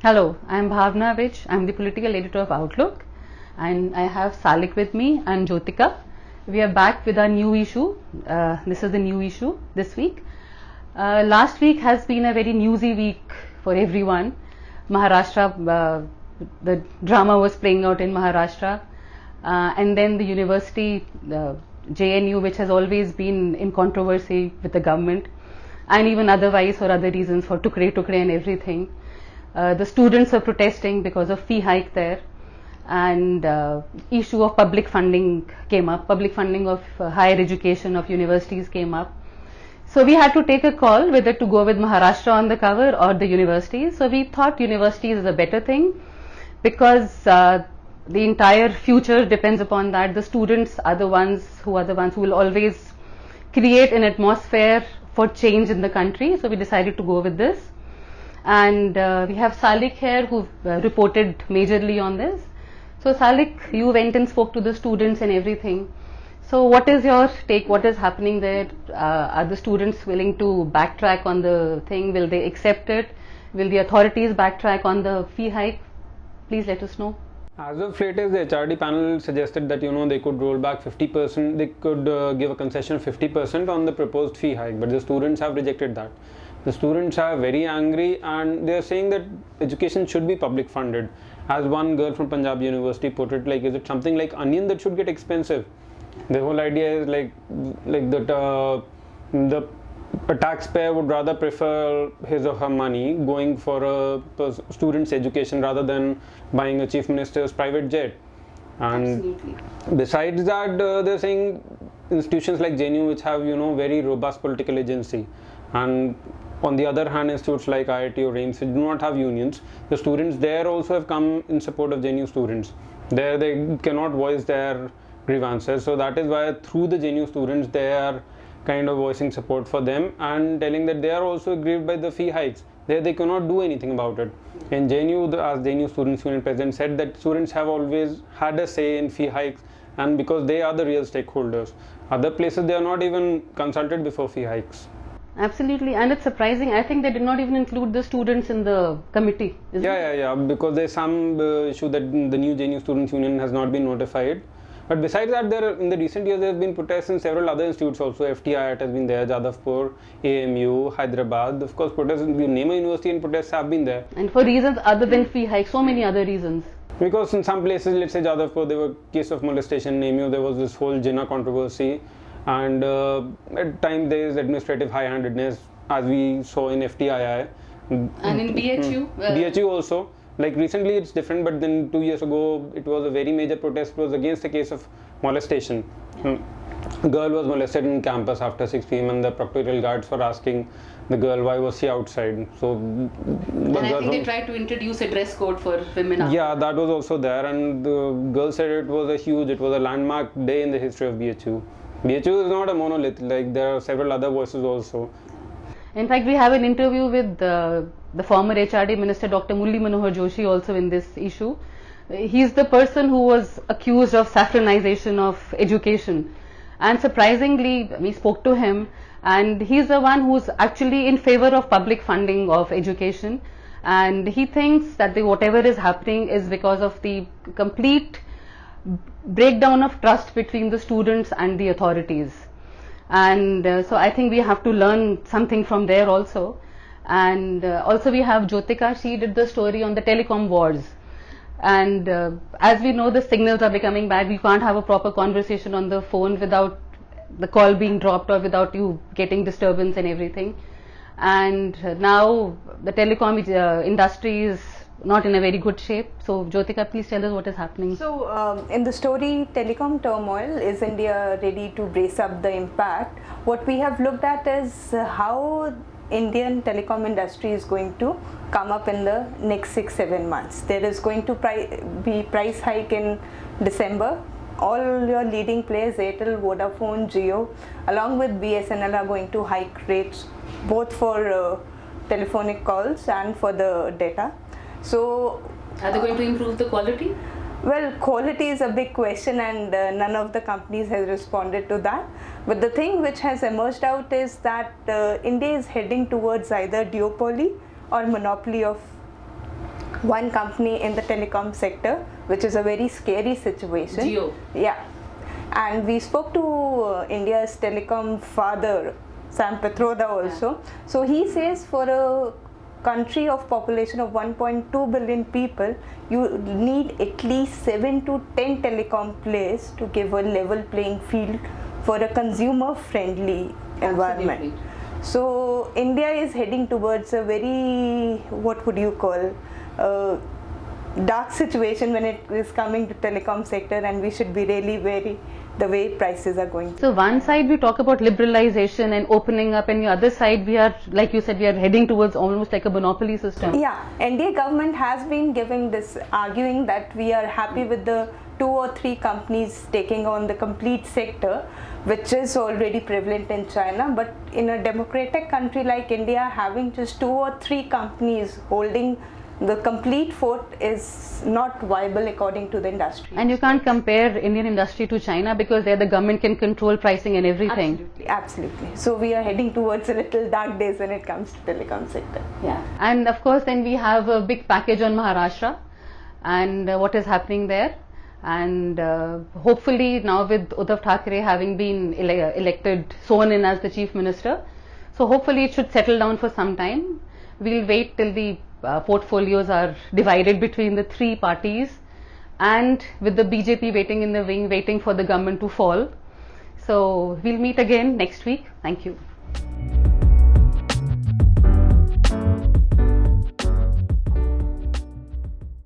Hello, I'm Bhavna Vich. I'm the political editor of Outlook, and I have Salik with me and Jyotika. We are back with our new issue. This is the new issue this week. Last week has been a very newsy week for everyone. Maharashtra, the drama was playing out in Maharashtra, and then the university, JNU, which has always been in controversy with the government, and even otherwise for other reasons, for tukre and everything. The students are protesting because of fee hike there, and issue of public funding came up. Public funding of higher education of universities came up. So we had to take a call whether to go with Maharashtra on the cover or the universities. So we thought universities is a better thing because the entire future depends upon that. The students are the ones who will always create an atmosphere for change in the country. So we decided to go with this. And we have Salik here who reported majorly on this. So Salik, you went and spoke to the students and everything. So what is your take? What is happening there? Are the students willing to backtrack on the thing? Will they accept it? Will the authorities backtrack on the fee hike? Please let us know. As of latest, the HRD panel suggested that they could roll back 50%. They could give a concession of 50% on the proposed fee hike, but the students have rejected that. The students are very angry and they are saying that education should be public funded. As one girl from Punjab University put it, like, is it something like onion that should get expensive? The whole idea is like that a taxpayer would rather prefer his or her money going for a student's education rather than buying a chief minister's private jet. And Absolutely. Besides that, they're saying institutions like JNU, which have very robust political agency, and on the other hand, institutes like IIT or AIIMS do not have unions. The students there also have come in support of JNU students. There they cannot voice their grievances, so that is why through the JNU students they are kind of voicing support for them and telling that they are also aggrieved by the fee hikes. There they cannot do anything about it. In JNU, as JNU Students Union President said, that students have always had a say in fee hikes, and because they are the real stakeholders. Other places they are not even consulted before fee hikes. Absolutely, and it's surprising. I think they did not even include the students in the committee. Yeah. Because there's some issue that the new JNU Students Union has not been notified. But besides that, in the recent years, there have been protests in several other institutes also. FTIIT has been there, Jadavpur, AMU, Hyderabad. Of course, protests, you name a university and protests have been there. And for reasons other than fee hike, so many other reasons. Because in some places, let's say Jadavpur, there were case of molestation. In AMU, there was this whole Jinnah controversy. And at times there is administrative high-handedness, as we saw in FTII. And in BHU? BHU also. Like recently it's different, but then 2 years ago it was a very major protest. It was against a case of molestation. A girl was molested in campus after 6 p.m. and the proctorial guards were asking the girl why was she outside. So, and I think they tried to introduce a dress code for women. Yeah, that was also there, and the girl said it was a landmark day in the history of BHU. BHU is not a monolith, like there are several other voices also. In fact, we have an interview with the former HRD Minister Dr. Murli Manohar Joshi also in this issue. He's the person who was accused of saffronization of education, and surprisingly we spoke to him, and he's the one who's actually in favor of public funding of education, and he thinks that whatever is happening is because of the complete breakdown of trust between the students and the authorities. And so I think we have to learn something from there also. And also we have Jyotika. She did the story on the telecom wars, and as we know, the signals are becoming bad. We can't have a proper conversation on the phone without the call being dropped or without you getting disturbance and everything. And now the telecom industry is not in a very good shape. So Jyotika, please tell us what is happening. So in the story Telecom Turmoil, is India ready to brace up the impact? What we have looked at is how Indian telecom industry is going to come up in the next 6-7 months. There is going to be price hike in December. All your leading players, Airtel, Vodafone, Jio, along with BSNL, are going to hike rates both for telephonic calls and for the data. So, are they going to improve the quality? Well, quality is a big question, and none of the companies has responded to that. But the thing which has emerged out is that India is heading towards either duopoly or monopoly of one company in the telecom sector, which is a very scary situation. Jio. Yeah. And we spoke to India's telecom father, Sam Pitroda also. So he says for a country of population of 1.2 billion people, you need at least 7 to 10 telecom players to give a level playing field for a consumer friendly environment. Absolutely. So India is heading towards a very, what would you call, dark situation when it is coming to telecom sector, and we should be really wary the way prices are going. So one side we talk about liberalization and opening up, and the other side we are, like you said, we are heading towards almost like a monopoly system. Yeah, NDA government has been giving this, arguing that we are happy with the 2 or 3 companies taking on the complete sector, which is already prevalent in China. But in a democratic country like India, having just 2 or 3 companies holding the complete fort is not viable according to the industry. And you can't compare Indian industry to China because there the government can control pricing and everything. Absolutely, absolutely. So we are heading towards a little dark days when it comes to telecom sector. Yeah. And of course then we have a big package on Maharashtra and what is happening there. And hopefully now with Uddhav Thackeray having been elected, sworn in as the Chief Minister, so hopefully it should settle down for some time. We'll wait till the portfolios are divided between the 3 parties, and with the BJP waiting in the wing, waiting for the government to fall. So we'll meet again next week. Thank you.